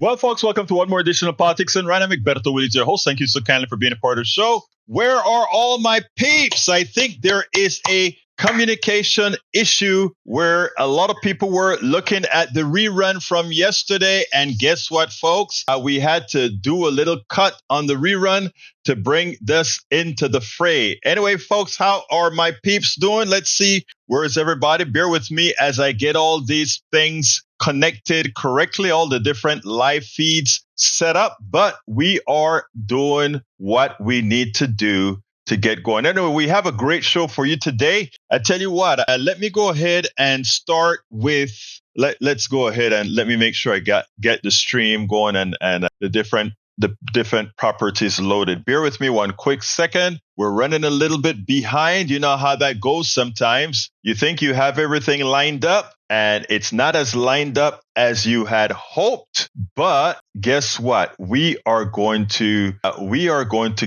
Well, folks, welcome to one more edition of Politics and Random. Egberto, Willies, your host. Thank you so kindly for being a part of the show. Where are all my peeps? I think there is a communication issue where a lot of people were looking at the rerun from yesterday. And guess what, folks? We had to do a little cut on the rerun to bring this into the fray. Anyway, folks, how are my peeps doing? Let's see. Where is everybody? Bear with me as I get all these things connected correctly, all the different live feeds set up, but we are doing what we need to do to get going. Anyway, we have a great show for you today. I tell you what, let me go ahead and start with, let's go ahead and let me make sure I get the stream going and the different properties loaded. Bear with me one quick second. We're running a little bit behind. You know how that goes sometimes. You think you have everything lined up and it's not as lined up as you had hoped. But guess what? We are going to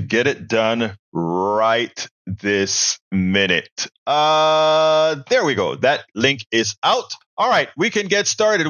get it done right this minute. There we go. That link is out. All right, we can get started.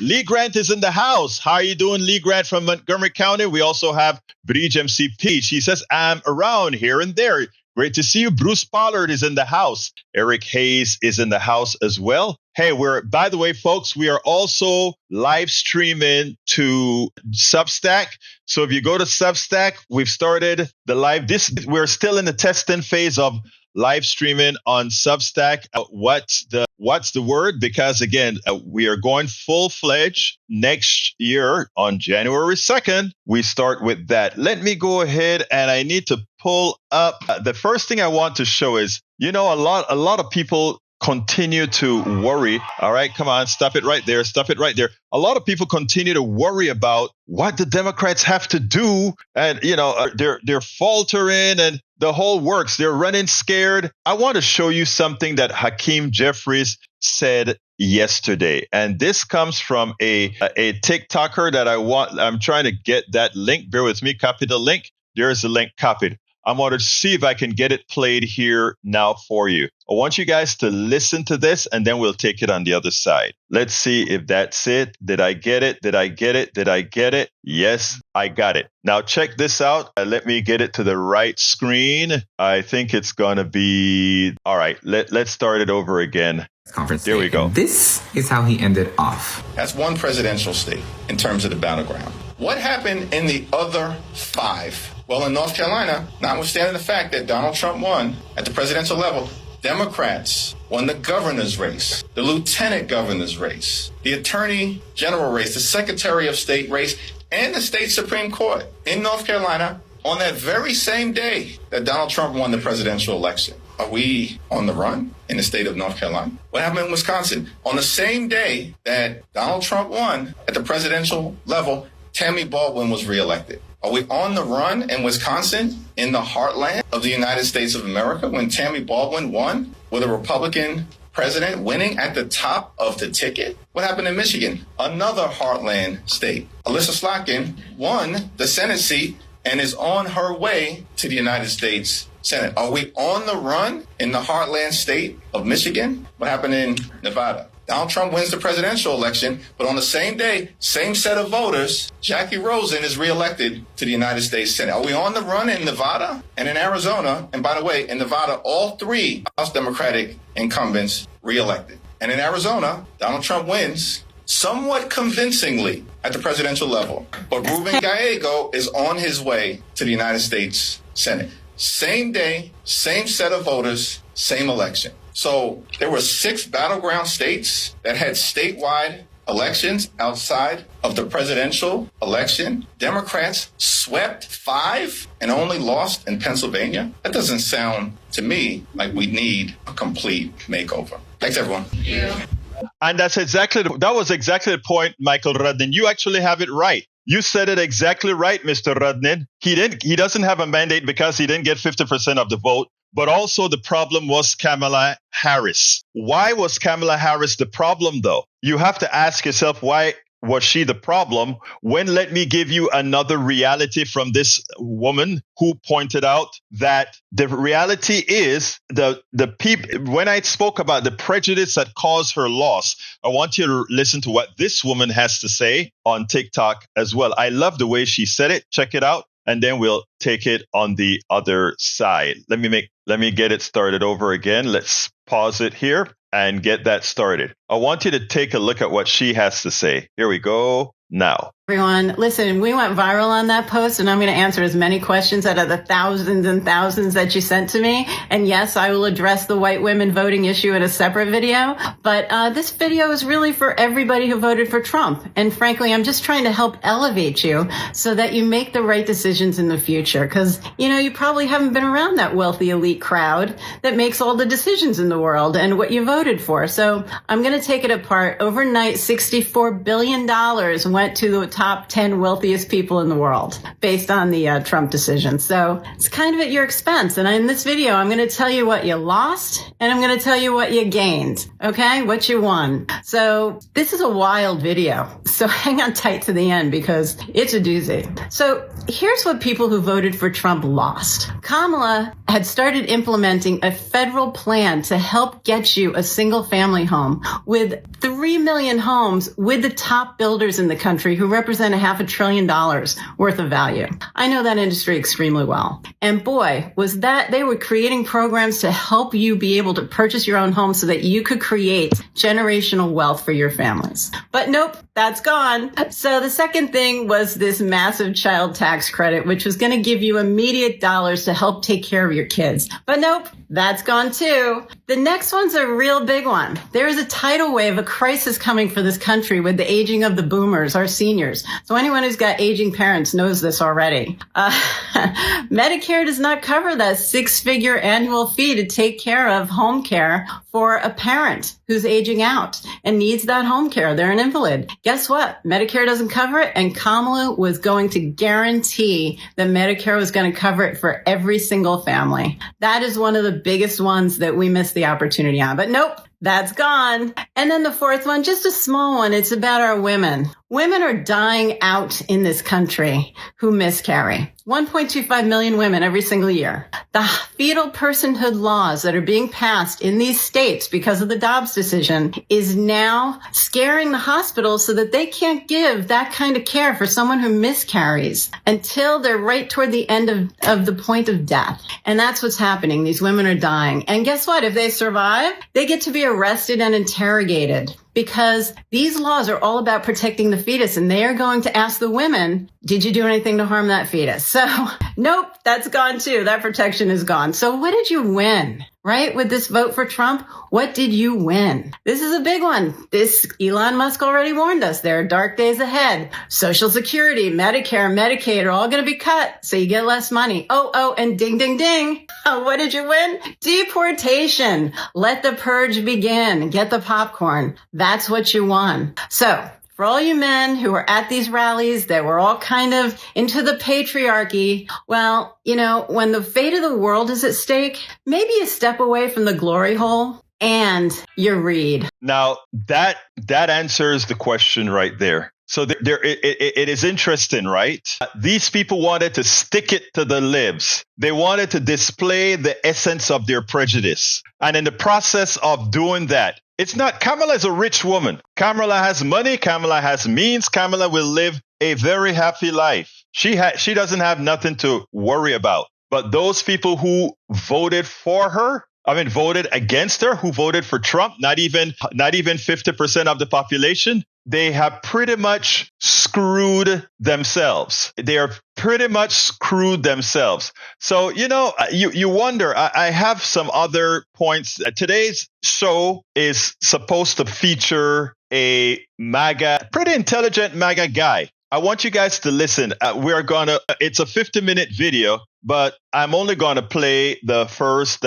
Lee Grant is in the house. How are you doing, Lee Grant from Montgomery County? We also have Bridge MC Peach. He says, I'm around here and there. Great to see you. Bruce Pollard is in the house. Eric Hayes is in the house as well. Hey, by the way, folks, we are also live streaming to Substack. So if you go to Substack, we've started the live. We're still in the testing phase of live streaming on Substack. What's the word? Because again, we are going full-fledged next year on January 2nd. We start with that. Let me go ahead and I need to pull up. The first thing I want to show is, a lot of people continue to worry. All right, come on, stop it right there. A lot of people continue to worry about what the Democrats have to do. And, they're faltering and the whole works. They're running scared. I want to show you something that Hakeem Jeffries said yesterday. And this comes from a TikToker that I'm trying to get that link. Bear with me. Copy the link. There's the link copied. I want to see if I can get it played here now for you. I want you guys to listen to this and then we'll take it on the other side. Let's see if that's it. Did I get it? Yes, I got it. Now check this out. Let me get it to the right screen. I think it's going to be... All right, let's start it over again. Conference there we go. This is how he ended off. That's one presidential state in terms of the battleground. What happened in the other 5? Well, in North Carolina, notwithstanding the fact that Donald Trump won at the presidential level, Democrats won the governor's race, the lieutenant governor's race, the attorney general race, the secretary of state race, and the state Supreme Court in North Carolina on that very same day that Donald Trump won the presidential election. Are we on the run in the state of North Carolina? What happened in Wisconsin? On the same day that Donald Trump won at the presidential level, Tammy Baldwin was reelected. Are we on the run in Wisconsin, in the heartland of the United States of America, when Tammy Baldwin won with a Republican president winning at the top of the ticket? What happened in Michigan, another heartland state? Alyssa Slotkin won the Senate seat and is on her way to the United States Senate. Are we on the run in the heartland state of Michigan? What happened in Nevada? Donald Trump wins the presidential election, but on the same day, same set of voters, Jackie Rosen is reelected to the United States Senate. Are we on the run in Nevada and in Arizona? And by the way, in Nevada, all 3 House Democratic incumbents reelected. And in Arizona, Donald Trump wins somewhat convincingly at the presidential level. But Ruben Gallego is on his way to the United States Senate. Same day, same set of voters, same election. So there were 6 battleground states that had statewide elections outside of the presidential election. Democrats swept 5 and only lost in Pennsylvania. That doesn't sound to me like we need a complete makeover. Thanks, everyone. Thank you. And that was exactly the point, Michael Rudnin. You actually have it right. You said it exactly right, Mr. Rudnin. He doesn't have a mandate because he didn't get 50% of the vote. But also the problem was Kamala Harris. Why was Kamala Harris the problem, though? You have to ask yourself, why was she the problem? When let me give you another reality from this woman who pointed out that the reality is the people. When I spoke about the prejudice that caused her loss, I want you to listen to what this woman has to say on TikTok as well. I love the way she said it. Check it out. And then we'll take it on the other side. Let me get it started over again. Let's pause it here and get that started. I want you to take a look at what she has to say. Here we go now. Everyone, listen, we went viral on that post, and I'm going to answer as many questions out of the thousands and thousands that you sent to me. And yes, I will address the white women voting issue in a separate video. But this video is really for everybody who voted for Trump. And frankly, I'm just trying to help elevate you so that you make the right decisions in the future. Because, you probably haven't been around that wealthy elite crowd that makes all the decisions in the world and what you voted for. So I'm going to take it apart. Overnight, $64 billion went to the top 10 wealthiest people in the world based on the Trump decision. So it's kind of at your expense. And in this video, I'm going to tell you what you lost and I'm going to tell you what you gained. Okay. What you won. So this is a wild video. So hang on tight to the end because it's a doozy. So here's what people who voted for Trump lost. Kamala had started implementing a federal plan to help get you a single family home with 3 million homes with the top builders in the country who represent $500 billion worth of value. I know that industry extremely well. And boy, was that they were creating programs to help you be able to purchase your own home so that you could create generational wealth for your families. But nope, that's gone. So the second thing was this massive child tax credit, which was going to give you immediate dollars to help take care of your kids. But nope, that's gone too. The next one's a real big one. There is a tidal wave, a crisis coming for this country with the aging of the boomers, our seniors. So anyone who's got aging parents knows this already. Medicare does not cover that 6-figure annual fee to take care of home care for a parent who's aging out and needs that home care. They're an invalid. Guess what? Medicare doesn't cover it, and Kamala was going to guarantee that Medicare was going to cover it for every single family. That is one of the biggest ones that we missed the opportunity on. But nope, that's gone. And then the fourth one, just a small one. It's about our women. Women are dying out in this country who miscarry. 1.25 million women every single year. The fetal personhood laws that are being passed in these states because of the Dobbs decision is now scaring the hospitals so that they can't give that kind of care for someone who miscarries until they're right toward the end of the point of death. And that's what's happening. These women are dying. And guess what? If they survive, they get to be arrested and interrogated. Because these laws are all about protecting the fetus, and they are going to ask the women, did you do anything to harm that fetus? So, nope, that's gone too. That protection is gone. So what did you win, right? With this vote for Trump, what did you win? This is a big one. Elon Musk already warned us. There are dark days ahead. Social Security, Medicare, Medicaid are all going to be cut, so you get less money. Oh, and ding, ding, ding. What did you win? Deportation. Let the purge begin. Get the popcorn. That's what you won. So for all you men who were at these rallies that were all kind of into the patriarchy, well, when the fate of the world is at stake, maybe you step away from the glory hole and you read. Now, that answers the question right there. So it is interesting, right? These people wanted to stick it to the libs. They wanted to display the essence of their prejudice. And in the process of doing that, it's not, Kamala is a rich woman. Kamala has money. Kamala has means. Kamala will live a very happy life. She doesn't have nothing to worry about. But those people who voted for her, voted against her, who voted for Trump, not even 50% of the population, they have pretty much screwed themselves. They are pretty much screwed themselves. So, you wonder, I have some other points. Today's show is supposed to feature a pretty intelligent MAGA guy. I want you guys to listen. It's a 50-minute video, but I'm only going to play the first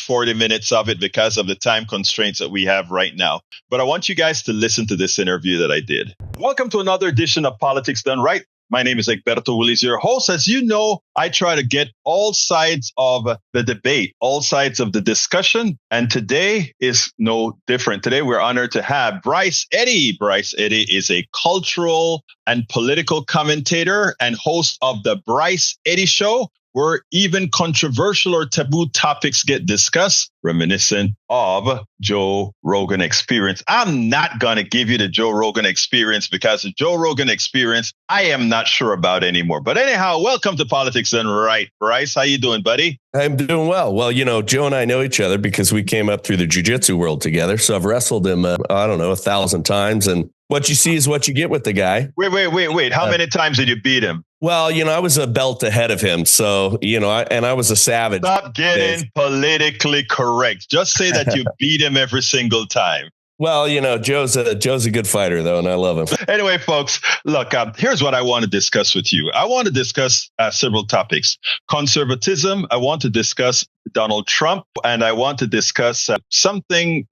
40 minutes of it because of the time constraints that we have right now. But I want you guys to listen to this interview that I did. Welcome to another edition of Politics Done Right. My name is Egberto, Willies, your host. As you know, I try to get all sides of the debate, all sides of the discussion. And today is no different. Today, we're honored to have Bryce Eddy. Bryce Eddy is a cultural and political commentator and host of the Bryce Eddy Show, where even controversial or taboo topics get discussed, reminiscent of Joe Rogan Experience. I'm not going to give you the Joe Rogan Experience because the Joe Rogan Experience, I am not sure about anymore. But anyhow, welcome to Politics Done Right. Bryce, how you doing, buddy? I'm doing well. Well, you know, Joe and I know each other because we came up through the jiu-jitsu world together. So I've wrestled him, 1,000 times. And what you see is what you get with the guy. Wait. How many times did you beat him? Well, you know, I was a belt ahead of him. So, you know, I was a savage. Stop getting politically correct. Just say that you beat him every single time. Well, you know, Joe's a good fighter, though, and I love him. Anyway, folks, look, here's what I want to discuss with you. I want to discuss several topics. Conservatism. I want to discuss Donald Trump, and I want to discuss something,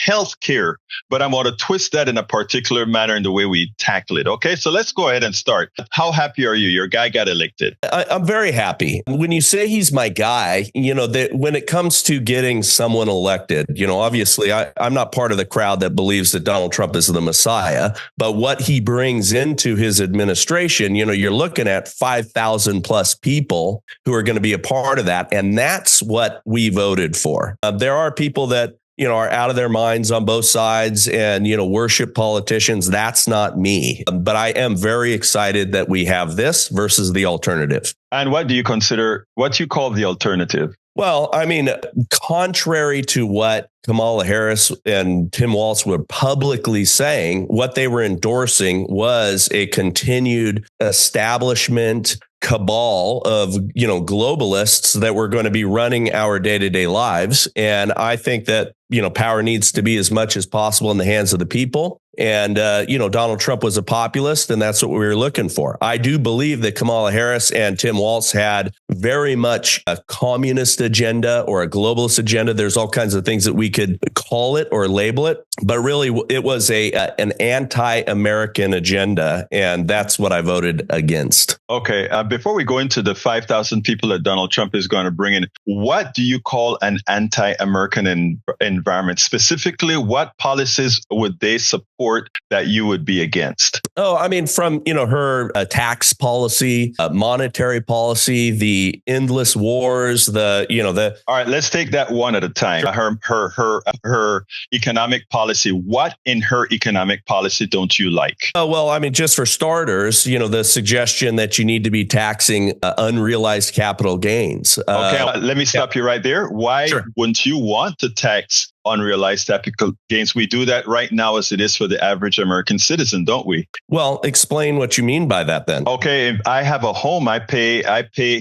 healthcare, but I want to twist that in a particular manner in the way we tackle it. Okay, so let's go ahead and start. How happy are you? Your guy got elected. I'm very happy. When you say he's my guy, that when it comes to getting someone elected, obviously I'm not part of the crowd that believes that Donald Trump is the Messiah, but what he brings into his administration, you're looking at 5,000 plus people who are going to be a part of that. And that's what we voted for. There are people that, are out of their minds on both sides and, worship politicians. That's not me. But I am very excited that we have this versus the alternative. And what do you consider, what you call the alternative? Well, I mean, contrary to what Kamala Harris and Tim Walz were publicly saying, what they were endorsing was a continued establishment cabal of, globalists that were going to be running our day-to-day lives. And I think that, power needs to be as much as possible in the hands of the people. And, Donald Trump was a populist, and that's what we were looking for. I do believe that Kamala Harris and Tim Walz had very much a communist agenda or a globalist agenda. There's all kinds of things that we could call it or label it, but really it was an anti-American agenda, and that's what I voted against. Okay, before we go into the 5,000 people that Donald Trump is going to bring in, what do you call an anti-American environment? Specifically, what policies would they support that you would be against? Oh, I mean, from, her tax policy, monetary policy, the endless wars, All right, let's take that one at a time. Her economic policy. What in her economic policy don't you like? Oh, well, I mean, just for starters, the suggestion that you need to be taxing unrealized capital gains. Okay, let me stop you right there. Why wouldn't you want to tax unrealized capital gains? We do that right now as it is for the average American citizen, don't we? Well, explain what you mean by that then. Okay, if I have a home, I pay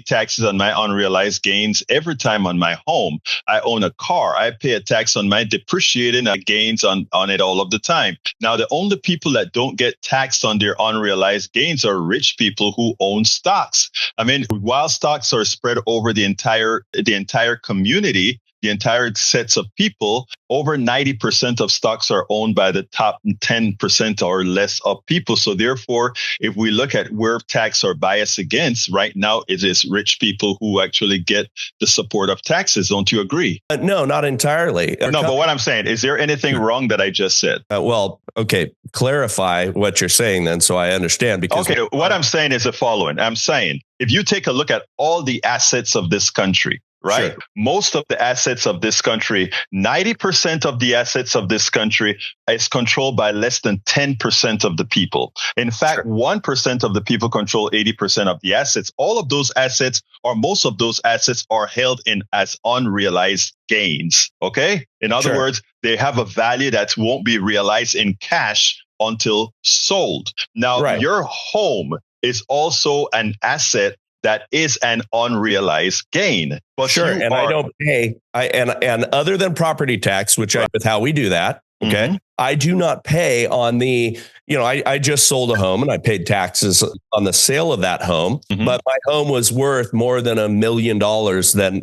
taxes on my unrealized gains every time on my home. I own a car, I pay a tax on my depreciating gains on it all of the time. Now, the only people that don't get taxed on their unrealized gains are rich people who own stocks. I mean, while stocks are spread over the entire community, the entire sets of people, over 90% of stocks are owned by the top 10% or less of people. So therefore, if we look at where tax are biased against, right now it is rich people who actually get the support of taxes. Don't you agree? No, not entirely. No, but what I'm saying, is there anything wrong that I just said? Well, okay, clarify what you're saying then so I understand. Because what I'm saying is the following. I'm saying, if you take a look at all the assets of this country, right? Sure. Most of the assets of this country, 90% of the assets of this country is controlled by less than 10% of the people. In fact, 1% of the people control 80% of the assets. All of those assets, or most of those assets, are held in as unrealized gains. Okay? In other words, they have a value that won't be realized in cash until sold. Now, your home is also an asset that is an unrealized gain. But I don't pay. And other than property tax, with how we do that, Okay. I do not pay on the, I just sold a home and I paid taxes on the sale of that home, but my home was worth more than $1 million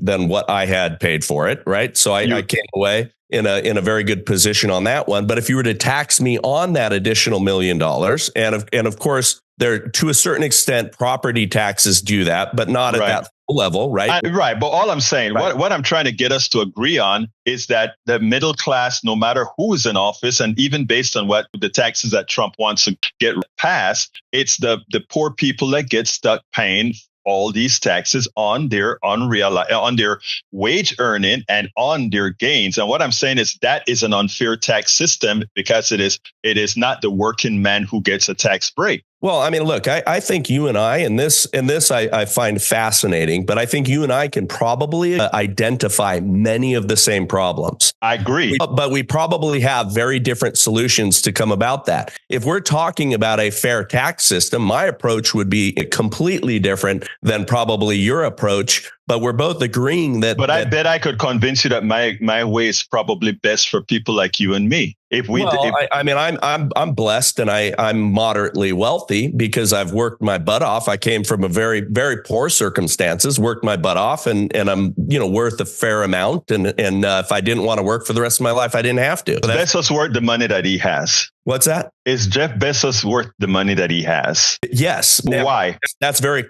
than what I had paid for it. Right. So I came away in a very good position on that one. But if you were to tax me on that additional $1 million, and of course, there, to a certain extent, property taxes do that, but not at that level, right? Right. But all I'm saying, what I'm trying to get us to agree on is that the middle class, no matter who is in office, and even based on what the taxes that Trump wants to get passed, it's the poor people that get stuck paying all these taxes on their on their wage earning and on their gains. And what I'm saying is that is an unfair tax system because it is not the working man who gets a tax break. Well, I mean, look, I think you and I, and this I find fascinating, but I think you and I can probably identify many of the same problems. I agree. But we probably have very different solutions to come about that. If we're talking about a fair tax system, my approach would be completely different than probably your approach. But we're both agreeing that. But I bet I could convince you that my way is probably best for people like you and me. I'm blessed and I'm moderately wealthy because I've worked my butt off. I came from a very, very poor circumstances, worked my butt off, and I'm worth a fair amount. And if I didn't want to work for the rest of my life, I didn't have to. So Bezos worth the money that he has. What's that? Is Jeff Bezos worth the money that he has? Yes. Now, why? That's very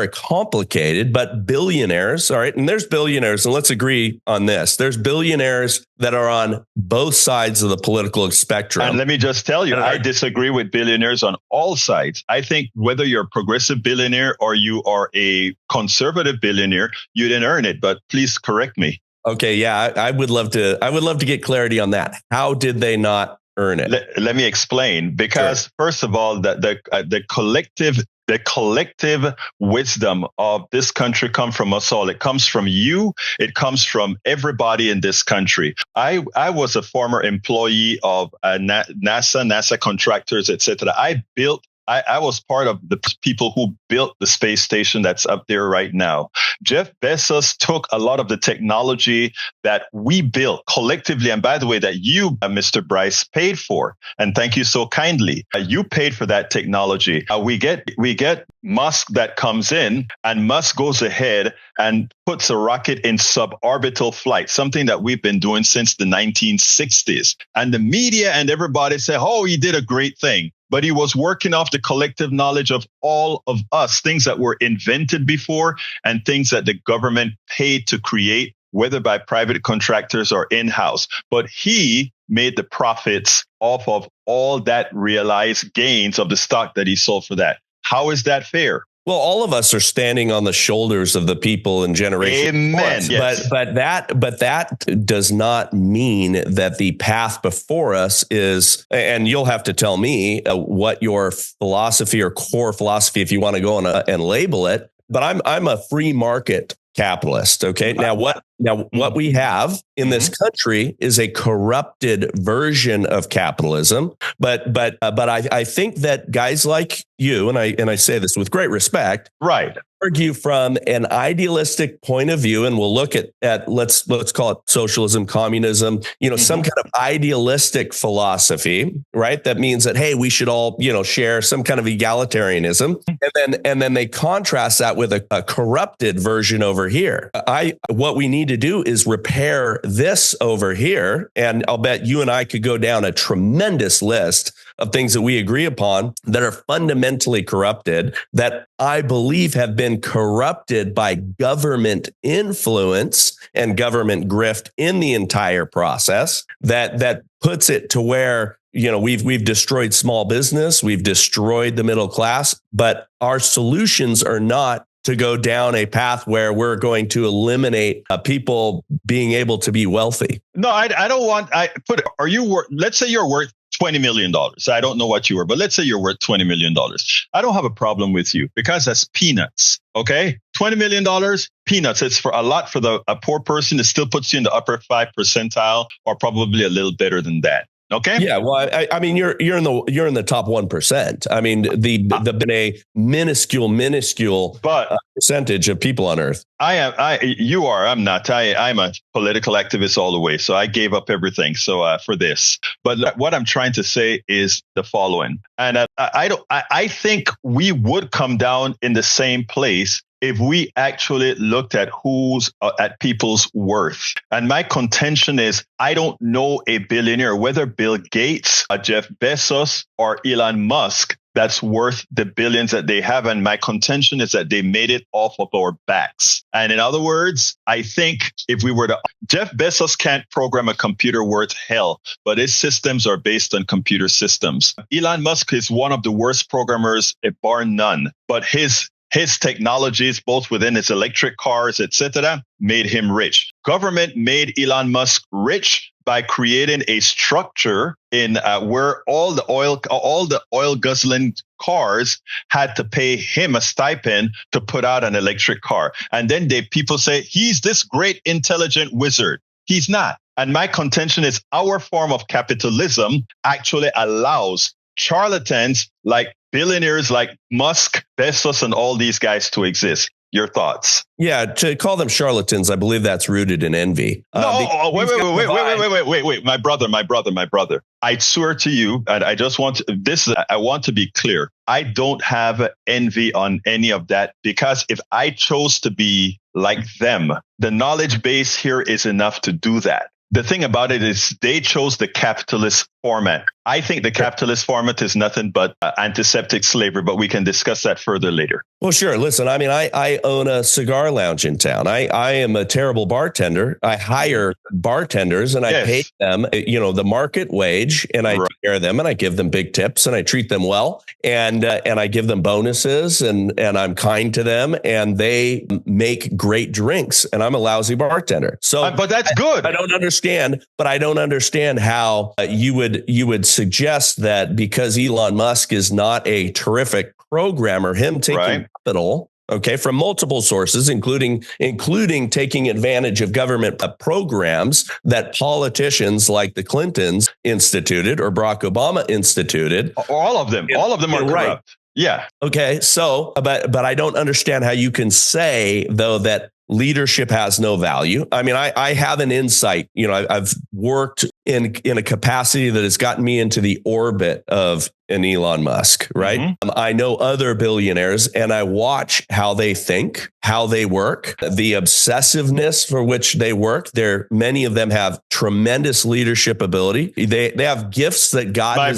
complicated, but billionaires, all right, and there's billionaires, and let's agree on this. There's billionaires that are on both sides of the political spectrum. And let me just tell you, I disagree with billionaires on all sides. I think whether you're a progressive billionaire or you are a conservative billionaire, you didn't earn it, but please correct me. Okay, yeah, I would love to get clarity on that. How did they not earn it? Let me explain. Because first of all, the collective wisdom of this country comes from us all. It comes from you. It comes from everybody in this country. I was a former employee of NASA contractors, etc. I was part of the people who built the space station that's up there right now. Jeff Bezos took a lot of the technology that we built collectively. And by the way, that you, Mr. Bryce, paid for. And thank you so kindly. You paid for that technology. We get Musk that comes in, and Musk goes ahead and puts a rocket in suborbital flight, something that we've been doing since the 1960s. And the media and everybody say, oh, he did a great thing. But he was working off the collective knowledge of all of us, things that were invented before and things that the government paid to create, whether by private contractors or in-house. But he made the profits off of all that realized gains of the stock that he sold for that. How is that fair? Well, all of us are standing on the shoulders of the people in generation. Amen. Yes. But that does not mean that the path before us is, and you'll have to tell me what your philosophy or core philosophy, if you want to go on and label it. But I'm a free market capitalist. Okay. Now what we have in this country is a corrupted version of capitalism. But I think that guys like you, and I say this with great respect, right, argue from an idealistic point of view, and we'll look at let's call it socialism, communism, some kind of idealistic philosophy, right? That means that, hey, we should all, share some kind of egalitarianism. And then they contrast that with a corrupted version over here. What we need to do is repair this over here. And I'll bet you and I could go down a tremendous list of things that we agree upon that are fundamentally corrupted, that I believe have been corrupted by government influence and government grift in the entire process, that puts it to where, we've destroyed small business, we've destroyed the middle class, but our solutions are not to go down a path where we're going to eliminate people being able to be wealthy. No, I don't want. Let's say you're worth $20 million. I don't know what you were, but let's say you're worth $20 million. I don't have a problem with you because that's peanuts. Okay. $20 million, peanuts. It's for a lot for a poor person. It still puts you in the upper 5 percentile or probably a little better than that. Okay. Yeah. Well, I mean, you're in the top 1%. I mean, the minuscule percentage of people on Earth. I'm not. I'm a political activist all the way. So I gave up everything. So for this, but what I'm trying to say is the following. And I think we would come down in the same place if we actually looked at who's at people's worth. And my contention is, I don't know a billionaire, whether Bill Gates, Jeff Bezos, or Elon Musk, that's worth the billions that they have. And my contention is that they made it off of our backs. And in other words, I think if we were to, Jeff Bezos can't program a computer worth hell, but his systems are based on computer systems. Elon Musk is one of the worst programmers, bar none, but his technologies, both within his electric cars, etc., made him rich. Government made Elon Musk rich by creating a structure in where all the oil guzzling cars had to pay him a stipend to put out an electric car. And then people say he's this great intelligent wizard. He's not. And my contention is our form of capitalism actually allows charlatans like billionaires like Musk, Bezos, and all these guys to exist. Your thoughts? Yeah, to call them charlatans, I believe that's rooted in envy. Wait, my brother. I swear to you, and I just want I want to be clear. I don't have envy on any of that, because if I chose to be like them, the knowledge base here is enough to do that. The thing about it is they chose the capitalist format. I think the capitalist format is nothing but antiseptic slavery, but we can discuss that further later. Well, sure. Listen, I mean, I own a cigar lounge in town. I am a terrible bartender. I hire bartenders and I pay them, the market wage, and I take care of them and I give them big tips and I treat them well and I give them bonuses and I'm kind to them and they make great drinks and I'm a lousy bartender. So, but that's good. I don't understand how you would suggest that because Elon Musk is not a terrific programmer, him taking capital, from multiple sources, including taking advantage of government programs that politicians like the Clintons instituted or Barack Obama instituted. All of them are corrupt. Right. Yeah. Okay. So, but I don't understand how you can say, though, that leadership has no value. I mean, I have an insight. I've worked in a capacity that has gotten me into the orbit of an Elon Musk, right? Mm-hmm. I know other billionaires and I watch how they think, how they work, the obsessiveness for which they work. Many of them have tremendous leadership ability. They have gifts that God my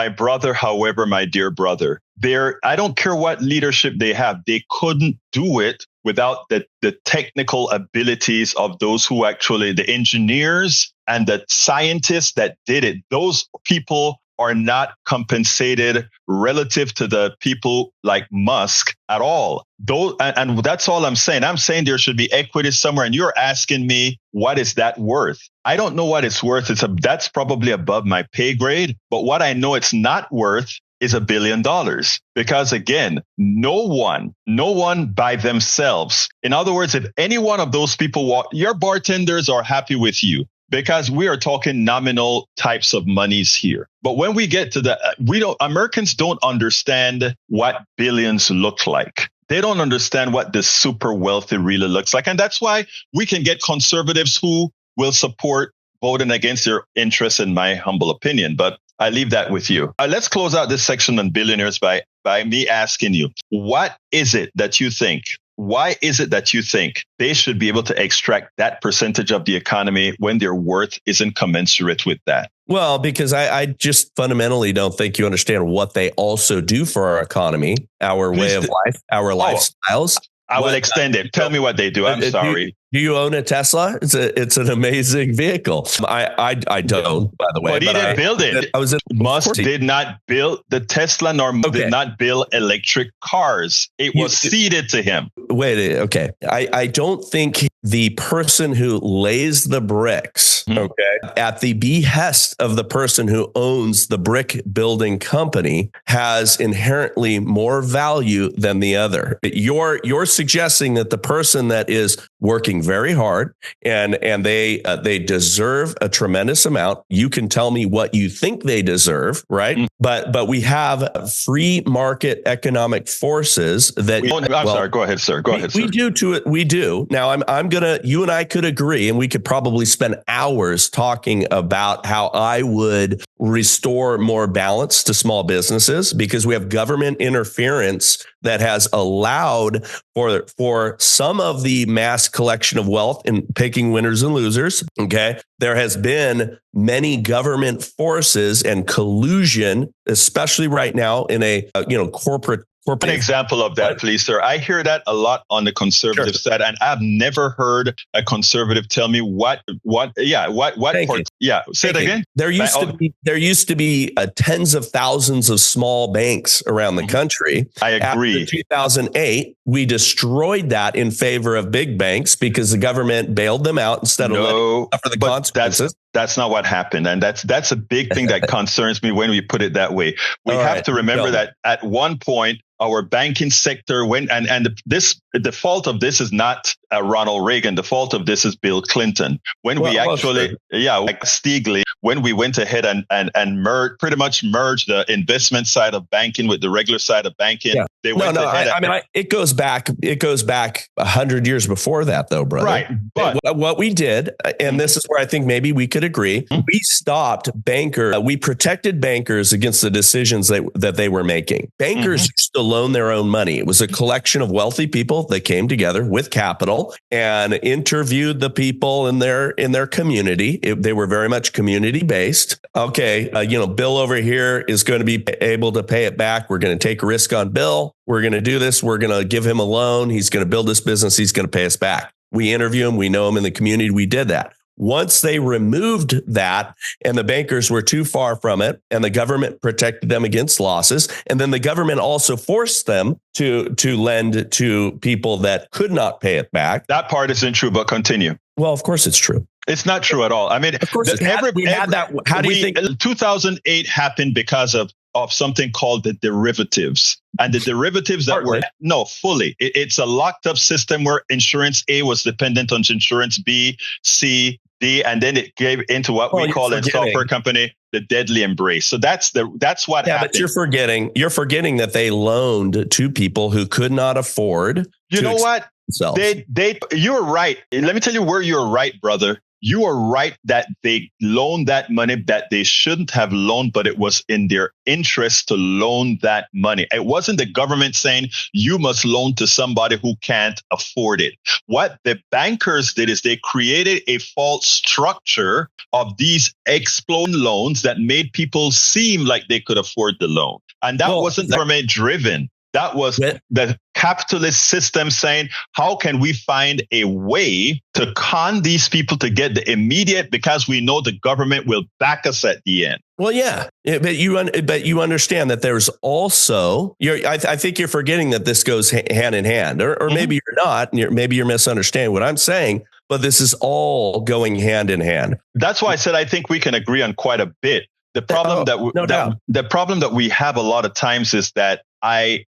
brother, however, my dear brother, I don't care what leadership they have. They couldn't do it without the technical abilities of those who actually, the engineers and the scientists that did it. Those people are not compensated relative to the people like Musk at all. And that's all I'm saying. I'm saying there should be equity somewhere. And you're asking me, what is that worth? I don't know what it's worth. That's probably above my pay grade. But what I know it's not worth is $1 billion. Because again, no one by themselves. In other words, if any one of those people your bartenders are happy with you. Because we are talking nominal types of monies here. But when we get to Americans don't understand what billions look like. They don't understand what the super wealthy really looks like. And that's why we can get conservatives who will support voting against their interests, in my humble opinion. But I leave that with you. Let's close out this section on billionaires by me asking you, what is it that you think? Why is it that you think they should be able to extract that percentage of the economy when their worth isn't commensurate with that? Well, because I just fundamentally don't think you understand what they also do for our economy, our way of life, our lifestyles. I will extend it. Tell me what they do. I'm sorry. Do you own a Tesla? It's an amazing vehicle. I don't, by the way. But he didn't build it. Musk did not build the Tesla, nor did not build electric cars. It was ceded to him. Wait, okay. I don't think the person who lays the bricks, at the behest of the person who owns the brick building company, has inherently more value than the other. You're suggesting that the person that is working very hard, and they deserve a tremendous amount. You can tell me what you think they deserve, right? But we have free market economic forces that. Sorry. Go ahead, sir. We do to it. We do. Now, you and I could agree, and we could probably spend hours talking about how I would restore more balance to small businesses, because we have government interference that has allowed for some of the mass collection of wealth and picking winners and losers. Okay. There has been many government forces and collusion, especially right now in a corporate. An example of that, please, sir. I hear that a lot on the conservative side, and I've never heard a conservative tell me what. Say it again. There used to be tens of thousands of small banks around the country. I agree. After 2008, we destroyed that in favor of big banks because the government bailed them out instead of letting them suffer the consequences. That's not what happened. And that's a big thing that concerns me when we put it that way. We have to remember that at one point, our banking sector went, the fault of this is not Ronald Reagan. The fault of this is Bill Clinton. When we Stigley, when we went ahead and pretty much merged the investment side of banking with the regular side of banking. They went ahead. It goes back 100 years before that, though, brother. Right. But what we did, and this is where I think maybe we could agree, we stopped we protected bankers against the decisions that they were making. Bankers used to loan their own money. It was a collection of wealthy people that came together with capital and interviewed the people in their community. They were very much community based. Okay, Bill over here is going to be able to pay it back. We're going to take a risk on Bill. We're going to do this. We're going to give him a loan. He's going to build this business. He's going to pay us back. We interview him. We know him in the community. We did that. Once they removed that and the bankers were too far from it and the government protected them against losses, and then the government also forced them to lend to people that could not pay it back. That part isn't true, but continue. Well, of course it's true. It's not true at all. I mean, of course, we had that. How do you think 2008 happened because of something called the derivatives, and the derivatives fully. It's a locked up system where insurance A was dependent on insurance B, C, D, and then it gave into what we call in software company the deadly embrace. So that's what happened. But you're forgetting that they loaned to people who could not afford. You know what? You're right. Let me tell you where you're right, brother. You are right that they loaned that money that they shouldn't have loaned, but it was in their interest to loan that money. It wasn't the government saying you must loan to somebody who can't afford it. What the bankers did is they created a false structure of these exploding loans that made people seem like they could afford the loan. And that wasn't government driven. That was the capitalist system saying, how can we find a way to con these people to get the immediate, because we know the government will back us at the end. Well, yeah, but you understand that there's also, I think you're forgetting that this goes hand in hand, or maybe you're not, maybe you're misunderstanding what I'm saying, but this is all going hand in hand. That's why I said I think we can agree on quite a bit. The problem the problem that we have a lot of times is that I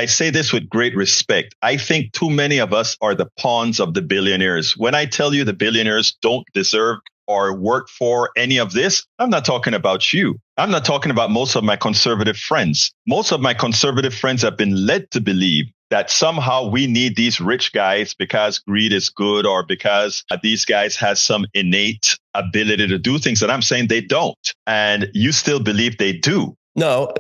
say this with great respect. I think too many of us are the pawns of the billionaires. When I tell you the billionaires don't deserve or work for any of this, I'm not talking about you. I'm not talking about most of my conservative friends. Most of my conservative friends have been led to believe that somehow we need these rich guys because greed is good, or because these guys has some innate ability to do things that I'm saying they don't. And you still believe they do. No,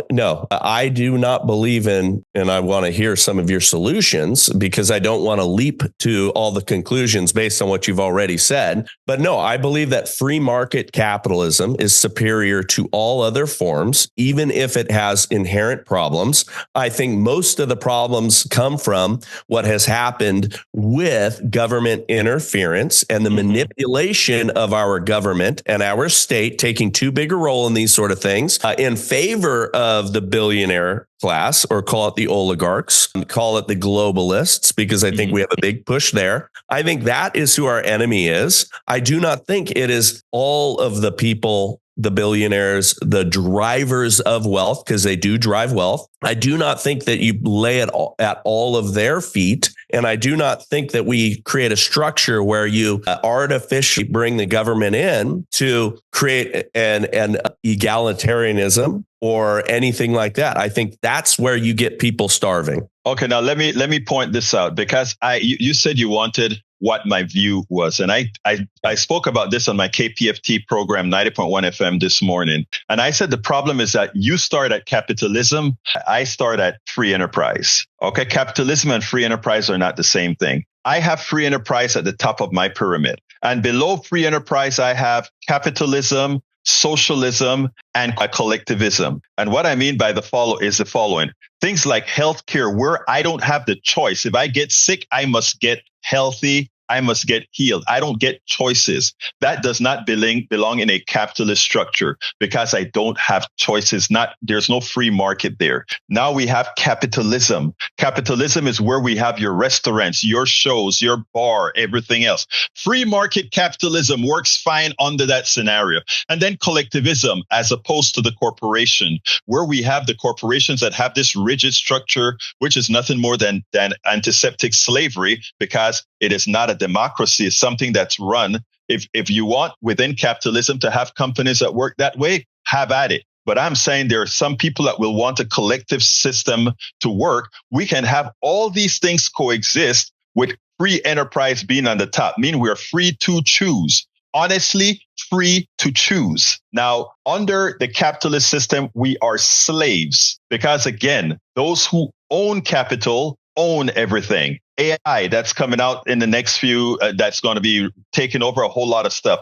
I do not believe in, and I want to hear some of your solutions, because I don't want to leap to all the conclusions based on what you've already said. But no, I believe that free market capitalism is superior to all other forms, even if it has inherent problems. I think most of the problems come from what has happened with government interference and the manipulation of our government and our state taking too big a role in these sort of things in favor of the billionaire class, or call it the oligarchs, call it the globalists, because I think we have a big push there. I think that is who our enemy is. I do not think it is all of the people the billionaires, the drivers of wealth, because they do drive wealth. I do not think that you lay it at all of their feet. And I do not think that we create a structure where you artificially bring the government in to create an egalitarianism or anything like that. I think that's where you get people starving. Okay, now let me point this out, because you said you wanted what my view was. And I spoke about this on my KPFT program, 90.1 FM this morning. And I said the problem is that you start at capitalism, I start at free enterprise. Okay, capitalism and free enterprise are not the same thing. I have free enterprise at the top of my pyramid. And below free enterprise, I have capitalism, socialism, and collectivism. And what I mean by the following. Things like healthcare, where I don't have the choice. If I get sick, I must get healthy. I must get healed. I don't get choices. That does not belong in a capitalist structure, because I don't have choices. There's no free market there. Now we have capitalism. Capitalism is where we have your restaurants, your shows, your bar, everything else. Free market capitalism works fine under that scenario. And then collectivism, as opposed to the corporation, where we have the corporations that have this rigid structure, which is nothing more than antiseptic slavery, because it is not a democracy. It's something that's run. If you want within capitalism to have companies that work that way, have at it. But I'm saying there are some people that will want a collective system to work. We can have all these things coexist with free enterprise being on the top, meaning we're free to choose. Honestly, free to choose. Now, under the capitalist system, we are slaves, because again, those who own capital own everything. AI that's coming out in the next few, that's going to be taking over a whole lot of stuff.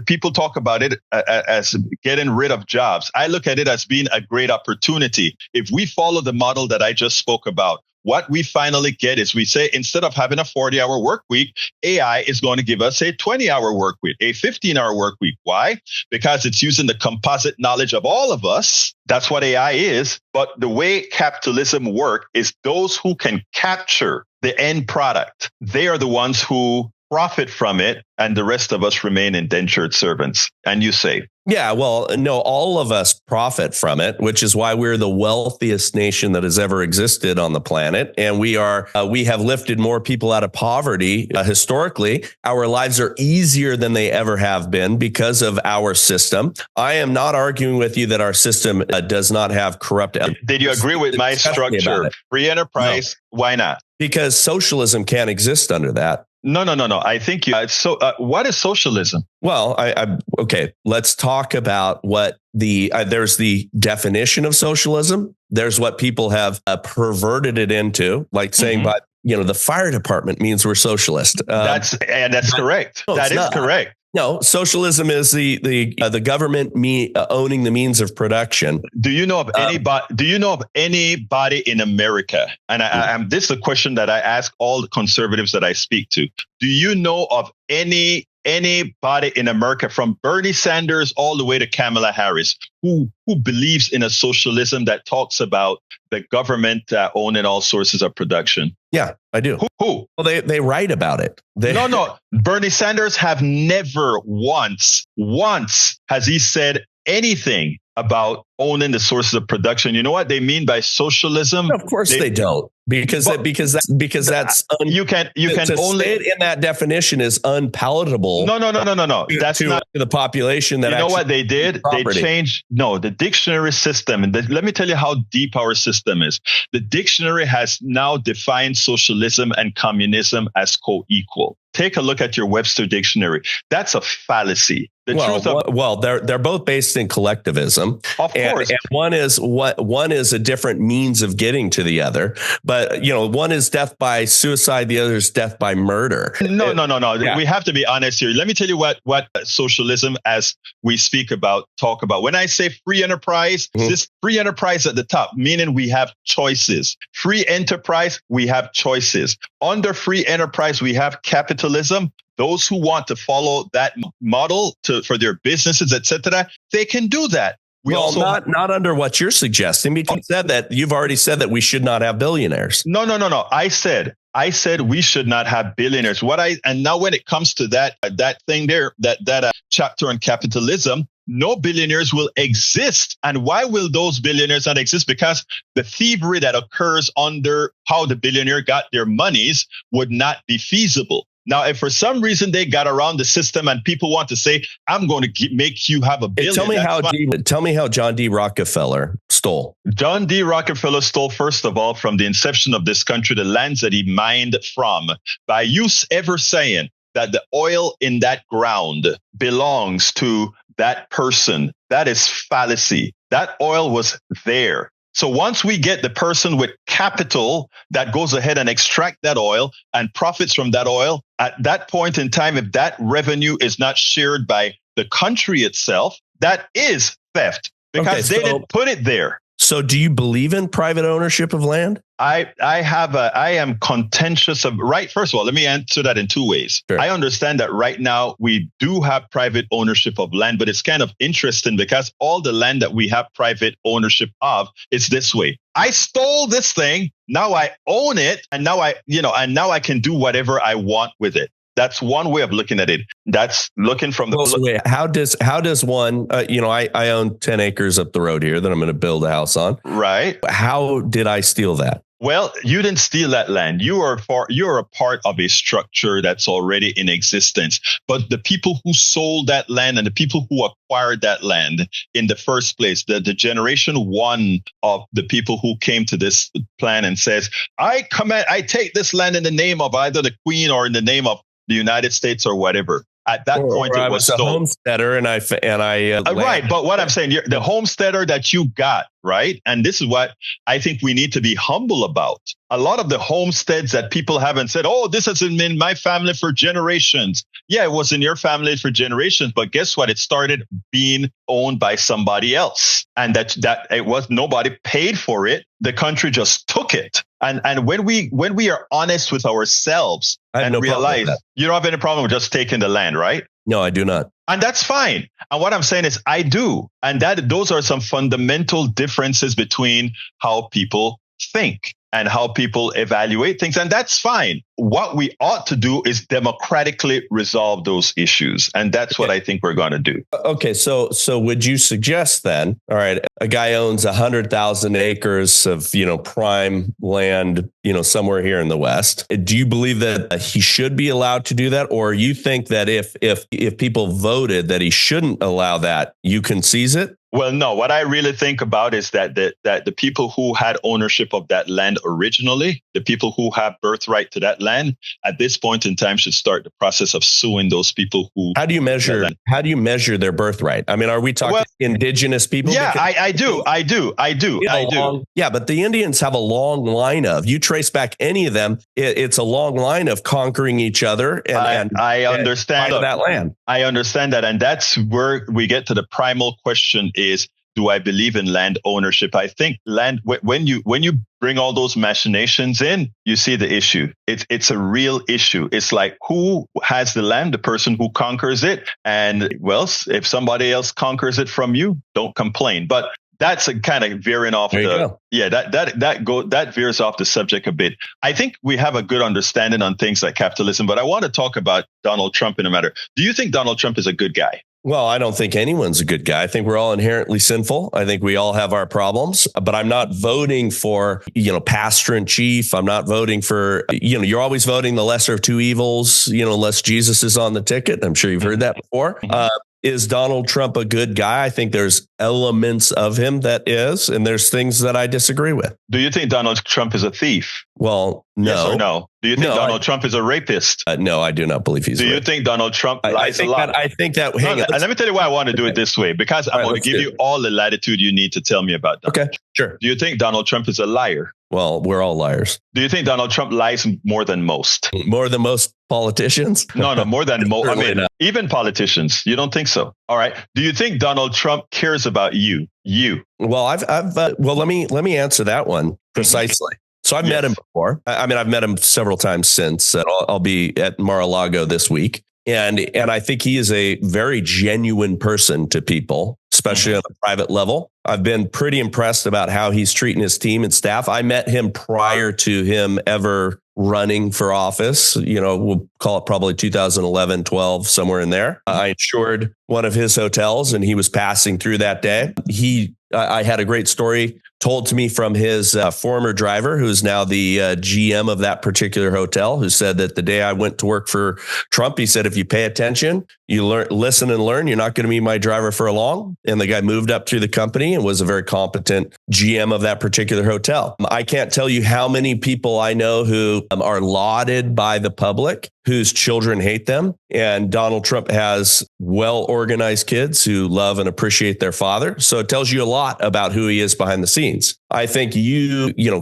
People talk about it as getting rid of jobs. I look at it as being a great opportunity. If we follow the model that I just spoke about, what we finally get is we say, instead of having a 40-hour work week, AI is going to give us a 20-hour work week, a 15-hour work week. Why? Because it's using the composite knowledge of all of us. That's what AI is. But the way capitalism works is those who can capture the end product, they are the ones who profit from it, and the rest of us remain indentured servants. And you say, yeah, well, no, all of us profit from it, which is why we're the wealthiest nation that has ever existed on the planet. And we have lifted more people out of poverty historically. Our lives are easier than they ever have been because of our system. I am not arguing with you that our system does not have corrupt. Did you agree with my structure? Free enterprise. No. Why not? Because socialism can't exist under that. No. I think you. What is socialism? Well, okay. Let's talk about what there's the definition of socialism. There's what people have perverted it into, like saying, but the fire department means we're socialist. That's correct. No, that is correct. No, socialism is the government owning the means of production. Do you know of anybody? Do you know of anybody in America? And this is a question that I ask all the conservatives that I speak to. Do you know of anybody in America, from Bernie Sanders all the way to Kamala Harris, who believes in a socialism that talks about the government owning all sources of production? Yeah, I do. Who? Well, they write about it. No. Bernie Sanders have never once has he said anything about owning the sources of production. You know what they mean by socialism? Of course they don't. Because that's you can only say it in that definition is unpalatable. No. That's not to the population. That you know what they did? Property. They changed the dictionary system. And let me tell you how deep our system is. The dictionary has now defined socialism and communism as co-equal. Take a look at your Webster dictionary. That's a fallacy. They're both based in collectivism. Of course. And one is a different means of getting to the other. But one is death by suicide, the other is death by murder. No. Yeah. We have to be honest here. Let me tell you what socialism, as we talk about. When I say free enterprise, this free enterprise at the top, meaning we have choices. Free enterprise, we have choices. Under free enterprise, we have capitalism. Those who want to follow that model for their businesses, etc., they can do that. Not under what you're suggesting, because you've already said that we should not have billionaires. No. I said we should not have billionaires. And now when it comes to that thing there, that chapter on capitalism, no billionaires will exist. And why will those billionaires not exist? Because the thievery that occurs under how the billionaire got their monies would not be feasible. Now, if for some reason they got around the system and people want to say, I'm going to make you have a billion. Tell me how John D. Rockefeller stole. John D. Rockefeller stole, first of all, from the inception of this country, the lands that he mined from, by you ever saying that the oil in that ground belongs to that person. That is fallacy. That oil was there. So once we get the person with capital that goes ahead and extract that oil and profits from that oil, at that point in time, if that revenue is not shared by the country itself, that is theft because they didn't put it there. So do you believe in private ownership of land? I am contentious of, right. First of all, let me answer that in two ways. Sure. I understand that right now we do have private ownership of land, but it's kind of interesting because all the land that we have private ownership of is this way. I stole this thing. Now I own it. And now I can do whatever I want with it. That's one way of looking at it. That's looking from the. How does one? I own 10 acres up the road here that I'm going to build a house on. Right. How did I steal that? Well, you didn't steal that land. You're a part of a structure that's already in existence. But the people who sold that land and the people who acquired that land in the first place, the generation one of the people who came to this plan and says, I take this land in the name of either the Queen or in the name of the United States or whatever. At that point, it was a homesteader, and I right. But what I'm saying, the homesteader that you got, right? And this is what I think we need to be humble about. A lot of the homesteads that people haven't said, oh, this has been in my family for generations. Yeah, it was in your family for generations, but guess what? It started being owned by somebody else, and that it was nobody paid for it. The country just took it. And when we are honest with ourselves and realize you don't have any problem with just taking the land, right? No, I do not. And that's fine. And what I'm saying is I do. And those are some fundamental differences between how people think and how people evaluate things. And that's fine. What we ought to do is democratically resolve those issues. And that's what I think we're going to do. Okay. So would you suggest then, all right, a guy owns 100,000 acres of, prime land, somewhere here in the West. Do you believe that he should be allowed to do that? Or you think that if people voted that he shouldn't allow that, you can seize it? Well, no, what I really think about is that the people who had ownership of that land originally, the people who have birthright to that land at this point in time should start the process of suing those people who. How do you measure their birthright? I mean, are we talking indigenous people? Yeah, I do. Yeah, but the Indians have a long line of, you trace back any of them, it's a long line of conquering each other. And I understand that land. I understand that. And that's where we get to the primal question is, do I believe in land ownership? I think land, when you bring all those machinations in, you see the issue. It's a real issue. It's like, who has the land? The person who conquers it. And well, if somebody else conquers it from you, don't complain. But that's a kind of veering off that veers off the subject a bit. I think we have a good understanding on things like capitalism, but I want to talk about Donald Trump in a matter. Do you think Donald Trump is a good guy? Well, I don't think anyone's a good guy. I think we're all inherently sinful. I think we all have our problems, but I'm not voting for, pastor in chief. I'm not voting for, you're always voting the lesser of two evils, unless Jesus is on the ticket. I'm sure you've heard that before. Is Donald Trump a good guy? I think there's elements of him that is, and there's things that I disagree with. Do you think Donald Trump is a thief? Well, no. Yes or no? Do you think Donald Trump is a rapist? No, I do not believe he's. Do you think Donald Trump lies a lot? I think that. Hang on. Let me tell you why I want to do it this way, because I'm going to give you all the latitude you need to tell me about Donald Trump. Sure. Do you think Donald Trump is a liar? Well, we're all liars. Do you think Donald Trump lies more than most? More than most politicians? No, more than most. I mean, even politicians. You don't think so? All right. Do you think Donald Trump cares about you? Well, let me answer that one precisely. So I've met him before. I mean, I've met him several times since. I'll be at Mar-a-Lago this week. And I think he is a very genuine person to people, especially on a private level. I've been pretty impressed about how he's treating his team and staff. I met him prior to him ever running for office. We'll call it probably 2011, 12, somewhere in there. I insured one of his hotels and he was passing through that day. I had a great story told to me from his former driver, who's now the GM of that particular hotel, who said that the day I went to work for Trump, he said, if you pay attention, you listen and learn, you're not going to be my driver for long. And the guy moved up through the company and was a very competent GM of that particular hotel. I can't tell you how many people I know who are lauded by the public, whose children hate them. And Donald Trump has well-organized kids who love and appreciate their father. So it tells you a lot about who he is behind the scenes. I think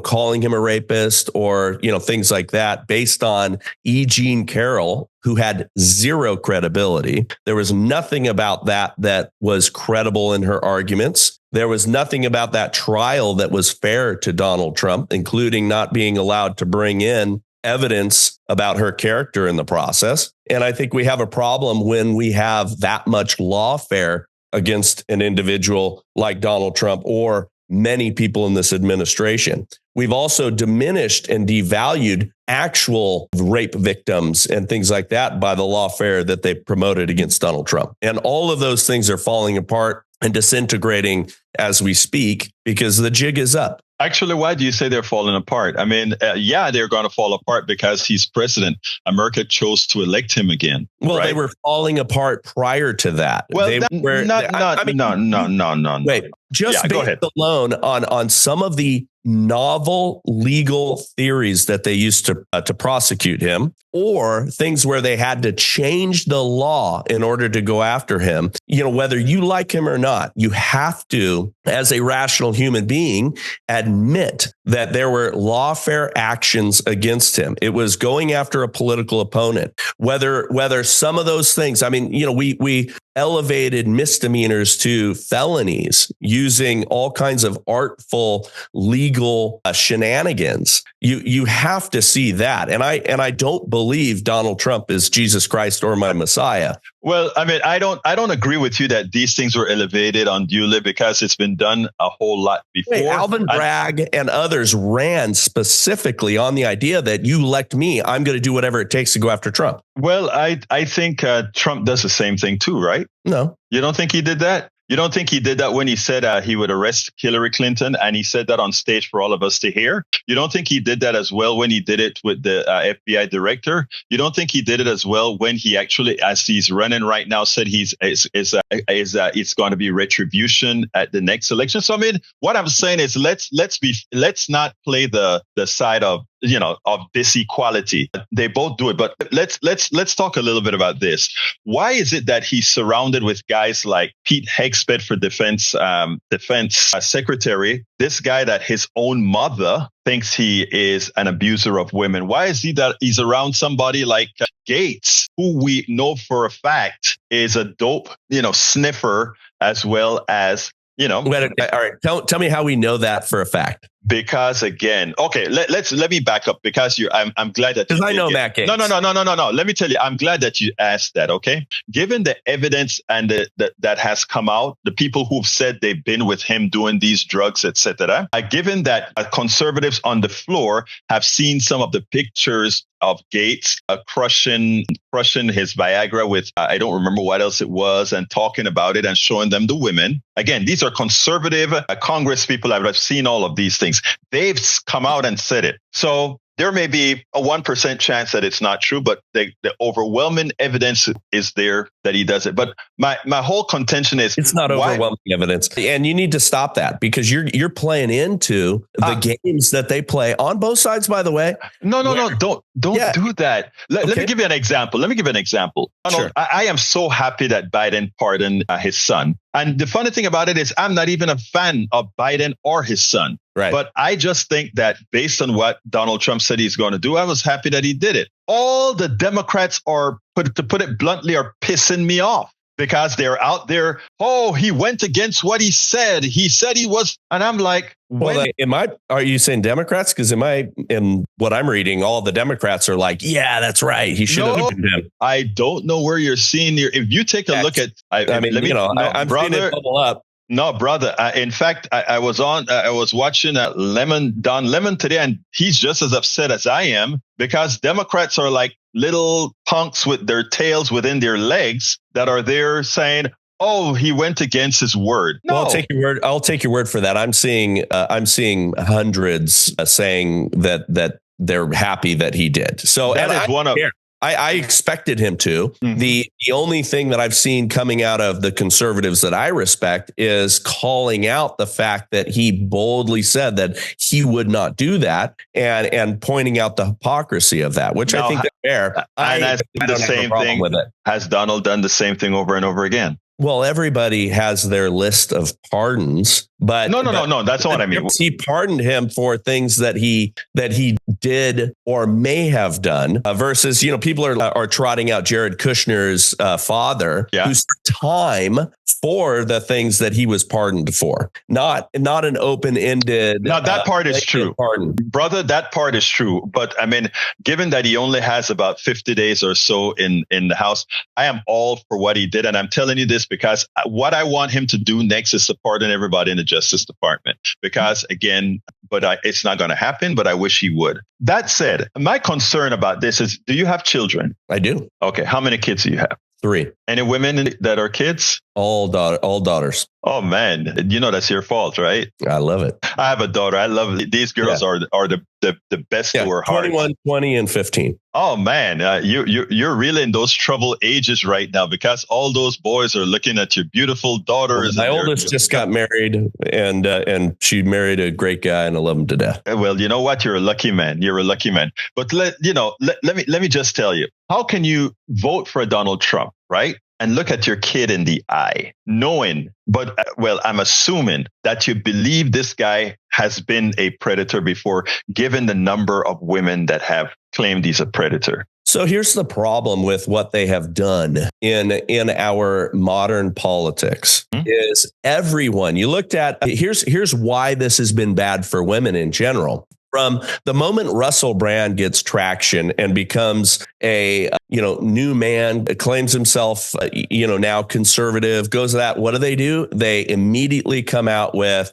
calling him a rapist or, things like that based on E. Jean Carroll, who had zero credibility. There was nothing about that was credible in her arguments. There was nothing about that trial that was fair to Donald Trump, including not being allowed to bring in evidence about her character in the process. And I think we have a problem when we have that much lawfare against an individual like Donald Trump or many people in this administration. We've also diminished and devalued actual rape victims and things like that by the lawfare that they promoted against Donald Trump. And all of those things are falling apart and disintegrating as we speak because the jig is up. Actually, why do you say they're falling apart? I mean, they're going to fall apart because he's president. America chose to elect him again. Well, right? They were falling apart prior to that. Well, no. Wait, just based alone on some of the novel legal theories that they used to prosecute him, or things where they had to change the law in order to go after him. Whether you like him or not, you have to, as a rational human being, admit that there were lawfare actions against him. It was going after a political opponent. Whether some of those things, we elevated misdemeanors to felonies using all kinds of artful legal shenanigans. You have to see that. And I don't believe Donald Trump is Jesus Christ or my Messiah. Well, I don't agree with you that these things were elevated unduly because it's been done a whole lot before. Wait, Alvin Bragg and others ran specifically on the idea that you elect me, I'm going to do whatever it takes to go after Trump. Well, I think Trump does the same thing too, right? No. You don't think he did that? You don't think he did that when he said he would arrest Hillary Clinton, and he said that on stage for all of us to hear? You don't think he did that as well when he did it with the FBI director? You don't think he did it as well when he actually, as he's running right now, said it's going to be retribution at the next election? So what I'm saying is let's not play the side of this equality. They both do it, but let's talk a little bit about this. Why is it that he's surrounded with guys like Pete Hegseth, defense secretary, this guy that his own mother thinks he is an abuser of women? Why is he that he's around somebody like Gates, who we know for a fact is a dope, sniffer, as well as All right. Tell me how we know that for a fact. Because again, okay, let me back up because I'm glad that because I know Matt Gaetz. No. Let me tell you, I'm glad that you asked that. Okay, given the evidence and that has come out, the people who've said they've been with him doing these drugs, etc. Given that conservatives on the floor have seen some of the pictures of Gates crushing his Viagra with I don't remember what else it was, and talking about it and showing them the women. Again, these are conservative Congress people. I've seen all of these things. They've come out and said it. So there may be a 1% chance that it's not true, but the overwhelming evidence is there that he does it. But my whole contention is it's not overwhelming evidence, and you need to stop that because you're playing into the games that they play on both sides. By the way, no, don't do that. Let me give you an example. Sure. I am so happy that Biden pardoned his son. And the funny thing about it is I'm not even a fan of Biden or his son. Right. But I just think that based on what Donald Trump said he's going to do, I was happy that he did it. All the Democrats are, to put it bluntly, are pissing me off because they're out there. Oh, he went against what he said. He said he was. And I'm like, are you saying Democrats? Because in what I'm reading, all the Democrats are like, yeah, that's right. He should have been him. I don't know where you're seeing if you take a look at, I'm seeing it bubble up. No, brother. In fact, I was watching Don Lemon today, and he's just as upset as I am because Democrats are like little punks with their tails within their legs that are there saying, "Oh, he went against his word." No. Well, I'll take your word for that. I'm seeing hundreds saying that they're happy that he did. So that is one of. I expected him to. Mm-hmm. The only thing that I've seen coming out of the conservatives that I respect is calling out the fact that he boldly said that he would not do that and pointing out the hypocrisy of that, which I think is fair. I don't the same thing with it. Has Donald done the same thing over and over again? Well, everybody has their list of pardons, but no. That's not what I mean. He pardoned him for things that he did or may have done. Versus, people are trotting out Jared Kushner's father, who served time for the things that he was pardoned for. Not an open-ended. Now that part is true, pardon. Brother. That part is true. But I mean, given that he only has about 50 days or so in the House, I am all for what he did, and I'm telling you this because what I want him to do next is to pardon everybody in the Justice Department. Because again, it's not going to happen, but I wish he would. That said, my concern about this is, do you have children? I do. Okay. How many kids do you have? 3. Any women that are kids? All daughters. Oh man, that's your fault, right? I love it. I have a daughter. I love it. These girls are the best to her heart. 21, 20, and 15. Oh man, you're really in those trouble ages right now because all those boys are looking at your beautiful daughters. My oldest just got married, and she married a great guy, and I love him to death. Well, you know what? You're a lucky man. You're a lucky man. But let me just tell you, how can you vote for Donald Trump, right? And look at your kid in the eye, knowing, I'm assuming that you believe this guy has been a predator before, given the number of women that have claimed he's a predator. So here's the problem with what they have done in our modern politics is everyone you looked at. Here's why this has been bad for women in general. From the moment Russell Brand gets traction and becomes a new man, claims himself now conservative, goes to that. What do? They immediately come out with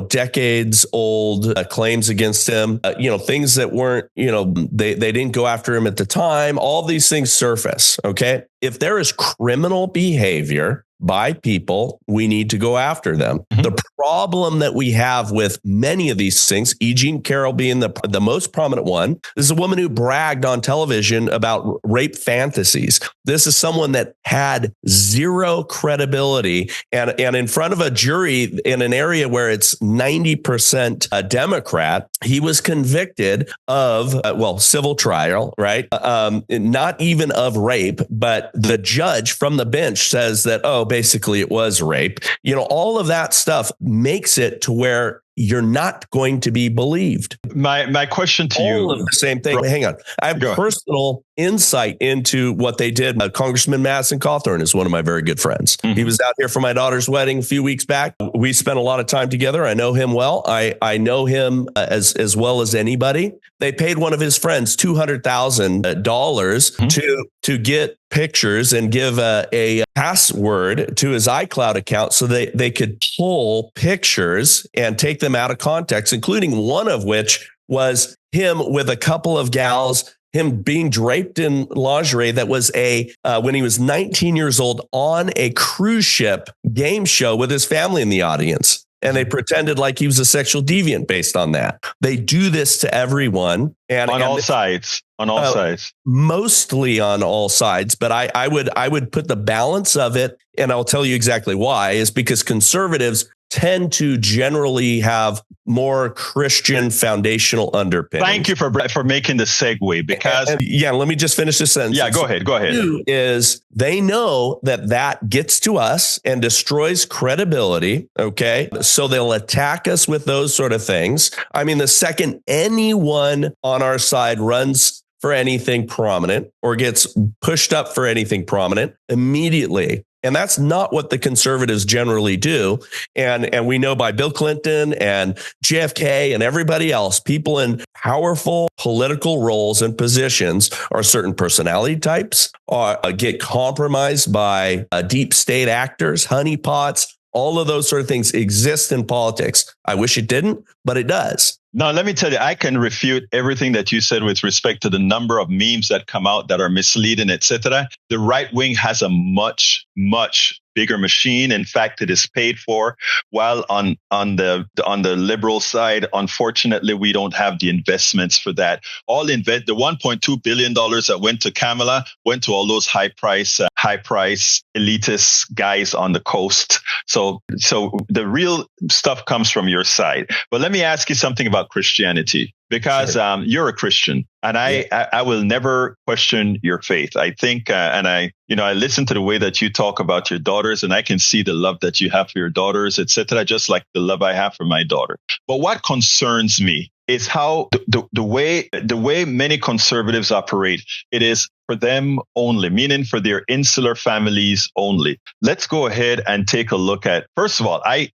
decades old claims against him. Things that weren't they didn't go after him at the time. All these things surface. Okay, if there is criminal behavior by people, we need to go after them. Mm-hmm. The problem that we have with many of these things, E. Jean Carroll being the most prominent one, this is a woman who bragged on television about rape fantasies. This is someone that had zero credibility and in front of a jury in an area where it's 90% a Democrat, he was convicted of, civil trial, right? Not even of rape, but the judge from the bench says that, basically it was rape. All of that stuff makes it to where you're not going to be believed. My question to you. All of the same thing. Hang on. I have personal insight into what they did. Congressman Madison Cawthorn is one of my very good friends. Mm-hmm. He was out here for my daughter's wedding a few weeks back. We spent a lot of time together. I know him well. I know him as well as anybody. They paid one of his friends $200,000 to get pictures and give a password to his iCloud account so they could pull pictures and take them out of context, including one of which was him with a couple of gals, him being draped in lingerie that was when he was 19 years old on a cruise ship game show with his family in the audience. And they pretended like he was a sexual deviant based on that. They do this to everyone. And on all sides. Mostly on all sides. But I would put the balance of it, and I'll tell you exactly why, is because conservatives tend to generally have more Christian foundational underpinnings. Thank you for making the segue because... let me just finish this sentence. Yeah, go ahead. Is they know that gets to us and destroys credibility, okay? So they'll attack us with those sort of things. I mean, the second anyone on our side runs for anything prominent or gets pushed up for anything prominent, immediately. And that's not what the conservatives generally do. And we know by Bill Clinton and JFK and everybody else, people in powerful political roles and positions are certain personality types, get compromised by deep state actors, honeypots, All of those sort of things exist in politics. I wish it didn't, but it does. Now, let me tell you, I can refute everything that you said with respect to the number of memes that come out that are misleading, etc. The right wing has a much bigger machine. In fact, it is paid for. While on the liberal side, unfortunately, we don't have the investments for that. The $1.2 billion that went to Kamala went to all those high price elitist guys on the coast. So the real stuff comes from your side. But let me ask you something about Christianity, because sure. You're a Christian, and I will never question your faith. I think, I listen to the way that you talk about your daughters, and I can see the love that you have for your daughters, etc., just like the love I have for my daughter. But what concerns me is how the way many conservatives operate. It is for them only, meaning for their insular families only. Let's go ahead and take a look at, first of all, I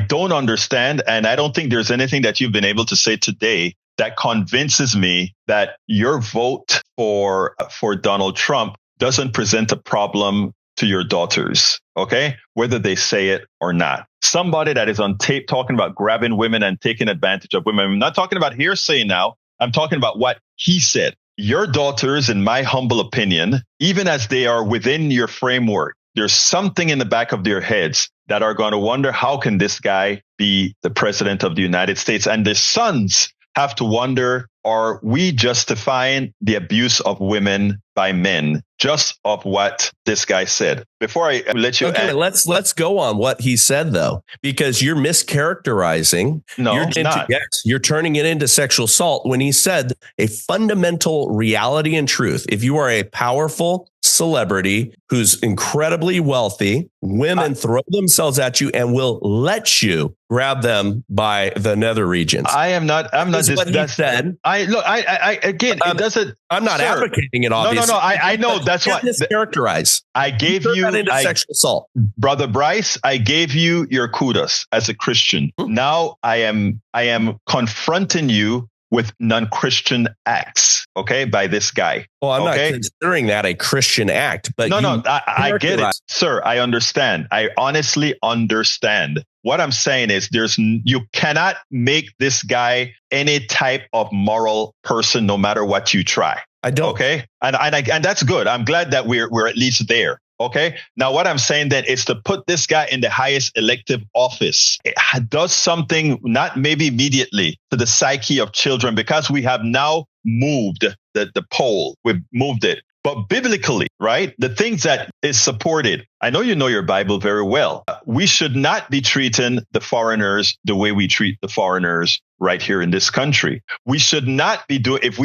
don't understand, and I don't think there's anything that you've been able to say today that convinces me that your vote for Donald Trump doesn't present a problem to your daughters, okay? Whether they say it or not. Somebody that is on tape talking about grabbing women and taking advantage of women. I'm not talking about hearsay now. I'm talking about what he said. Your daughters, in my humble opinion, even as they are within your framework, there's something in the back of their heads that are going to wonder, how can this guy be the president of the United States? And their sons have to wonder, are we justifying the abuse of women by men just of what this guy said? Before I let you let's go on what he said, though, because you're mischaracterizing. No, not. You're turning it into sexual assault when he said a fundamental reality and truth. If you are a powerful celebrity who's incredibly wealthy, women throw themselves at you and will let you grab them by the nether regions. I'm not. That's what he said. It doesn't. I'm not advocating it. Obviously, no. I know that's what mischaracterize. I gave you sexual assault, Brother Bryce. I gave you your kudos as a Christian. Now I am confronting you with non-Christian acts, okay, by this guy. Well, I'm not considering that a Christian act, but I get it, sir. I understand. I honestly understand. What I'm saying is you cannot make this guy any type of moral person, no matter what you try. I don't. Okay. And that's good. I'm glad that we're at least there. Okay. Now, what I'm saying then is to put this guy in the highest elective office. It does something, not maybe immediately, to the psyche of children, because we have now moved the pole. We've moved it. But biblically, right, the things that is supported, I know you know your Bible very well. We should not be treating the foreigners the way we treat the foreigners right here in this country. We should not be doing, if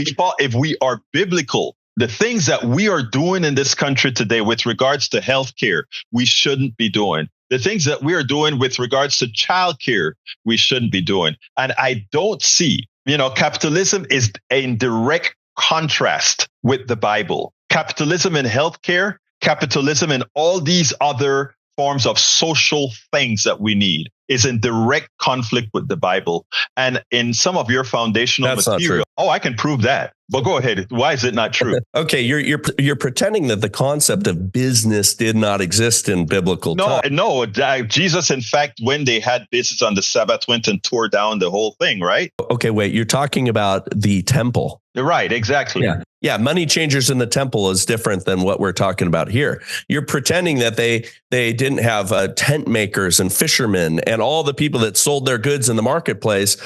we are biblical, the things that we are doing in this country today with regards to healthcare, we shouldn't be doing. The things that we are doing with regards to childcare, we shouldn't be doing. And I don't see, capitalism is in direct contrast with the Bible. Capitalism in healthcare, capitalism in all these other forms of social things that we need is in direct conflict with the Bible. And in some of your foundational material. Oh, I can prove that. But go ahead. Why is it not true? Okay, you're pretending that the concept of business did not exist in biblical times. No. Jesus, in fact, when they had business on the Sabbath, went and tore down the whole thing, right? Okay, wait. You're talking about the temple. Right, exactly. Yeah, money changers in the temple is different than what we're talking about here. You're pretending that they didn't have tent makers and fishermen and all the people that sold their goods in the marketplace.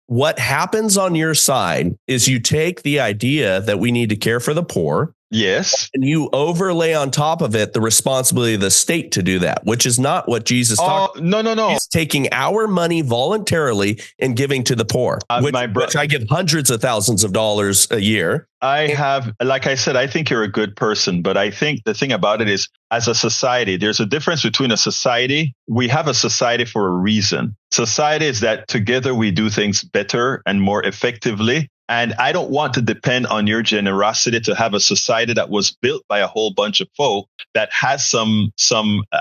What happens on your side is you take the idea that we need to care for the poor. Yes. And you overlay on top of it the responsibility of the state to do that, which is not what Jesus talked about. No. He's taking our money voluntarily and giving to the poor, which I give hundreds of thousands of dollars a year. Like I said, I think you're a good person, but I think the thing about it is, as a society, there's a difference between a society. We have a society for a reason. Society is that together we do things better and more effectively. And I don't want to depend on your generosity to have a society that was built by a whole bunch of folk that has some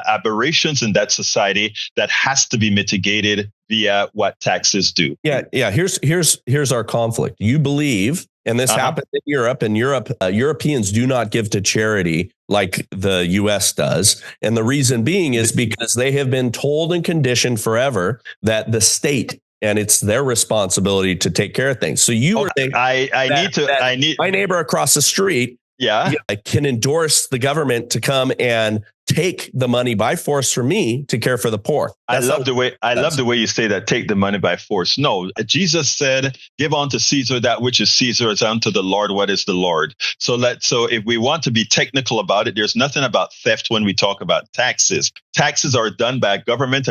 aberrations in that society that has to be mitigated via what taxes do. Yeah. Here's our conflict. You believe And this happened in Europe. And Europeans do not give to charity like the U.S. does. And the reason being is because they have been told and conditioned forever that the state and it's their responsibility to take care of things. So you were thinking, I need my neighbor across the street. Yeah, can endorse the government to come and take the money by force from me to care for the poor. I love the way you say that. Take the money by force. No, Jesus said, "Give unto Caesar that which is Caesar's, unto the Lord what is the Lord." So if we want to be technical about it, there's nothing about theft when we talk about taxes. Taxes are done by a government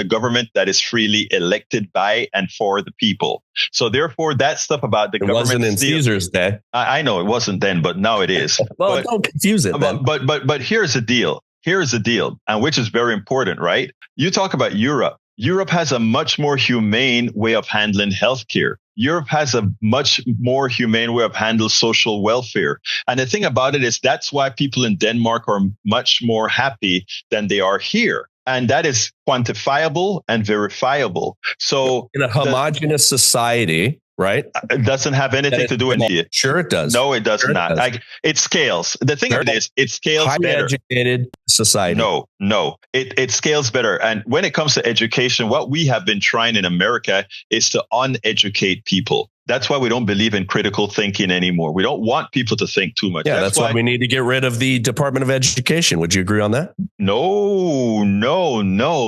that is freely elected by and for the people. So therefore, that stuff about the government wasn't in Caesar's day. I know it wasn't then, but now it is. Well, don't confuse it. But here's the deal. Here's the deal, and which is very important, right? You talk about Europe. Europe has a much more humane way of handling healthcare. Europe has a much more humane way of handling social welfare. And the thing about it is that's why people in Denmark are much more happy than they are here. And that is quantifiable and verifiable. So in a homogenous society, right? It doesn't have anything to do with it. Sure it does. No, it does not. It scales. The thing of it is, it scales better. Highly educated society. No. It scales better. And when it comes to education, what we have been trying in America is to uneducate people. That's why we don't believe in critical thinking anymore. We don't want people to think too much. Yeah, that's why we need to get rid of the Department of Education. Would you agree on that? No.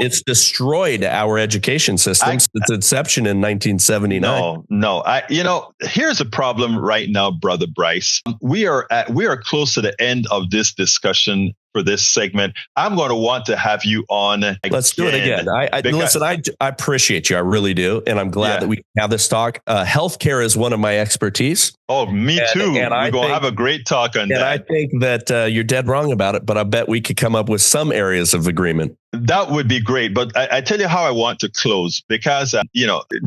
It's destroyed our education system since its inception in 1979. No. Here's a problem right now, Brother Bryce. We are close to the end of this discussion for this segment. I'm going to want to have you on again. Let's do it again. I appreciate you. I really do. And I'm glad that we have this talk. Healthcare is one of my expertise. Oh, me too. And we're going to have a great talk on that. And I think that you're dead wrong about it, but I bet we could come up with some areas of agreement. That would be great. But I tell you how I want to close, because,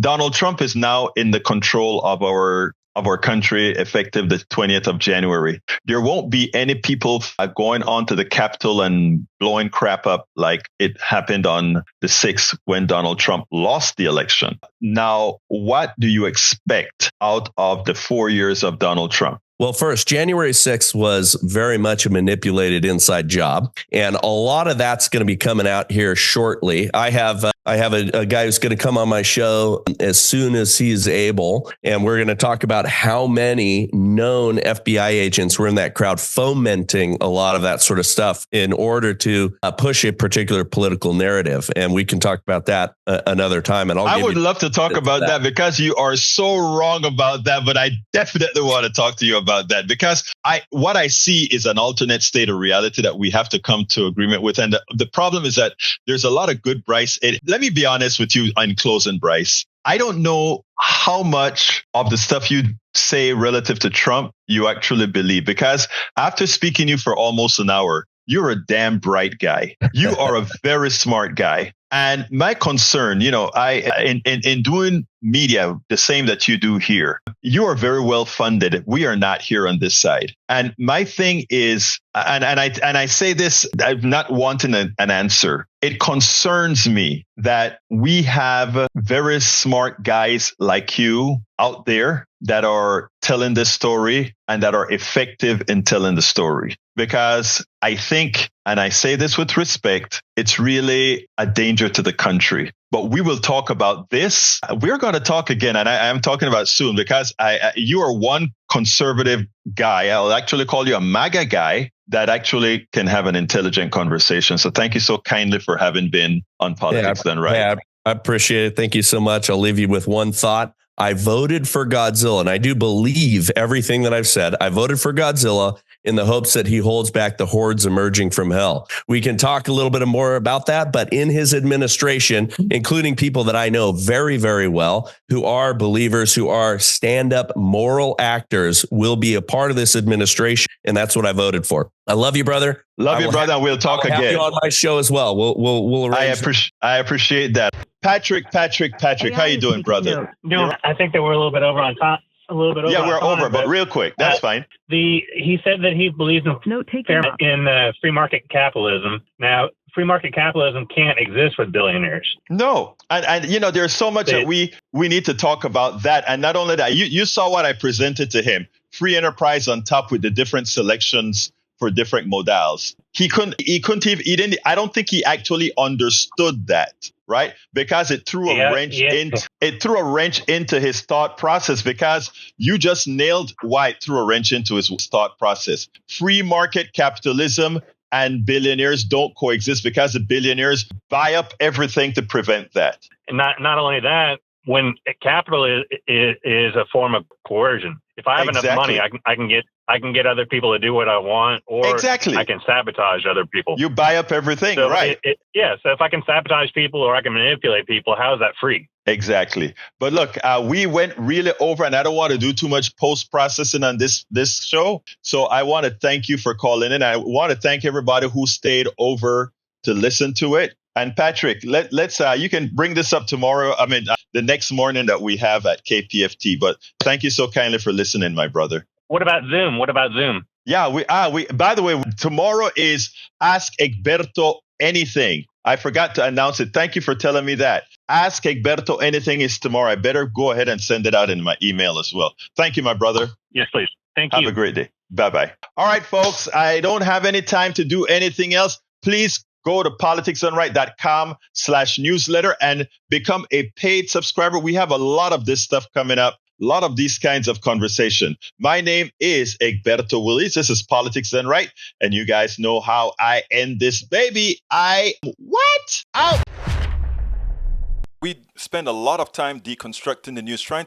Donald Trump is now in the control of our country effective the 20th of January. There won't be any people going onto the Capitol and blowing crap up like it happened on the 6th when Donald Trump lost the election. Now, what do you expect out of the 4 years of Donald Trump? Well, first, January 6th was very much a manipulated inside job. And a lot of that's going to be coming out here shortly. I have a guy who's going to come on my show as soon as he's able. And we're going to talk about how many known FBI agents were in that crowd fomenting a lot of that sort of stuff in order to push a particular political narrative. And we can talk about that another time. And I would love to talk about that because you are so wrong about that. But I definitely want to talk to you about that, because what I see is an alternate state of reality that we have to come to agreement with. And the problem is that there's a lot of good Bryce Eddy. Let me be honest with you in closing, Bryce. I don't know how much of the stuff you say relative to Trump you actually believe, because after speaking to you for almost an hour, you're a damn bright guy. You are a very smart guy. And my concern, in doing media, the same that you do here, you are very well funded. We are not here on this side. And my thing is, and I say this, I'm not wanting an answer. It concerns me that we have very smart guys like you out there that are telling this story and that are effective in telling the story. Because I think, and I say this with respect, it's really a danger to the country. But we will talk about this. We're going to talk again, and I am talking about soon, because you are one conservative guy. I'll actually call you a MAGA guy that actually can have an intelligent conversation. So thank you so kindly for having been on Politics Done Right. Yeah, I appreciate it. Thank you so much. I'll leave you with one thought. I voted for Godzilla, and I do believe everything that I've said. I voted for Godzilla in the hopes that he holds back the hordes emerging from hell. We can talk a little bit more about that, but in his administration, including people that I know very, very well, who are believers, who are stand-up moral actors, will be a part of this administration, and that's what I voted for. I love you, brother. Love you, brother. We'll talk again. Have you on my show as well. We'll arrange. I appreciate that. Patrick, how you doing, brother? I think that we're a little bit over on time. Yeah, we're over, but real quick. That's fine. He said that he believes in free market capitalism. Now, free market capitalism can't exist with billionaires. No. And there's so much that we need to talk about that. And not only that, you saw what I presented to him. Free enterprise on top with the different selections for different modals. I don't think he actually understood that, right? Because it threw a wrench into his thought process, because you just nailed White threw a wrench into his thought process. Free market capitalism and billionaires don't coexist, because the billionaires buy up everything to prevent that. And not only that, when capital is a form of coercion. If I have enough money, I can get other people to do what I want, or I can sabotage other people. You buy up everything, so right? So if I can sabotage people or I can manipulate people, how is that free? Exactly. But look, we went really over, and I don't want to do too much post-processing on this show. So I want to thank you for calling in. I want to thank everybody who stayed over to listen to it. And Patrick, let's you can bring this up tomorrow. I mean, the next morning that we have at KPFT. But thank you so kindly for listening, my brother. What about Zoom? Yeah, we by the way, tomorrow is Ask Egberto Anything. I forgot to announce it. Thank you for telling me that. Ask Egberto Anything is tomorrow. I better go ahead and send it out in my email as well. Thank you, my brother. Yes, please. Thank you. Have a great day. Bye-bye. All right, folks. I don't have any time to do anything else. Please go to politicsdoneright.com/newsletter and become a paid subscriber. We have a lot of this stuff coming up. A lot of these kinds of conversation. My name is Egberto Willies. This is Politics Done Right. And you guys know how I end this baby. Out. We spend a lot of time deconstructing the news, trying to